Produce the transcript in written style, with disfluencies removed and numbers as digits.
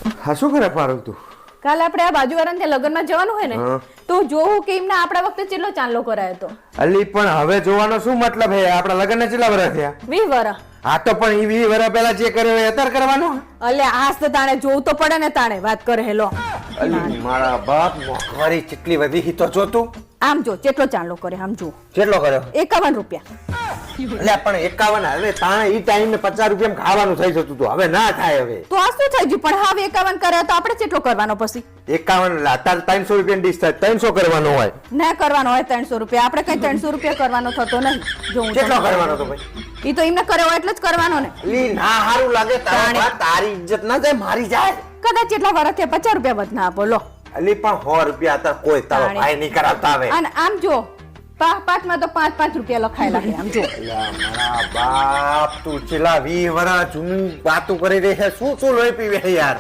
હા શું કરે પારુલ તું? કાલે આપણે આ બાજુવાળાને ત્યાં લગ્નમાં જવાનું હોય ને તો જોવું કે એમના આપણા વખતે કેટલો ચાંદલો કરાયો હતો. અલી પણ હવે જોવાનો શું મતલબ હે? આપણા લગ્નને કેટલા વર્ષ થયા? 20 વર્ષ. હા તો પણ ઈ 20 વર્ષ પહેલા જે કર્યો એ અત્યારે કરવાનો? અલે આજ તો તાણે જોવું તો પડે ને તાણે વાત કરે હેલો. અલી મારા બાપ મોંઘવારી કેટલી વધી હી તો જો તું. આમ જો કેટલો ચાંદલો કરે આમ જો. કેટલો કર્યો? 51 રૂપિયા. એટલે પણ 51 હવે તાણે ઈ ટાઈમે 50 રૂપિયામાં ખાવાનું થઈ જતું હતું, હવે ના થાય હવે. તો આ શું થઈ ગયું? પણ હવે 51 કર્યા તો આપણે કેટલો કરવાનો પછી? 51 અત્યારે 300 રૂપિયાની ડીશ થાય, 300 કરવાનો હોય. ના કરવાનો હોય 300 રૂપિયા, આપણે કઈ 300 રૂપિયા કરવાનો થતો નહીં. જો હું કેટલો કરવાનો તો ભાઈ? ઈ તો એમને કર્યો હોય એટલે જ કરવાનો ને. ઈ ના હારું લાગે તારી ઇજ્જત ના જાય મારી જાય. કદાચ કેટલા વર્ષ થયા 50 રૂપિયા વધના આપો લો. અલી પણ 100 રૂપિયા હતા કોઈ તારો ભાઈ નહીં કરાવતા હવે. અને આમ જો પાંચમાં તો 5 રૂપિયા લખાયેલા છે આમ જો. મારા બાપ તું છેલ્લા 20 વર્ષ જૂની વાતો કરી રહી છે, શું લોહી પીવે યાર.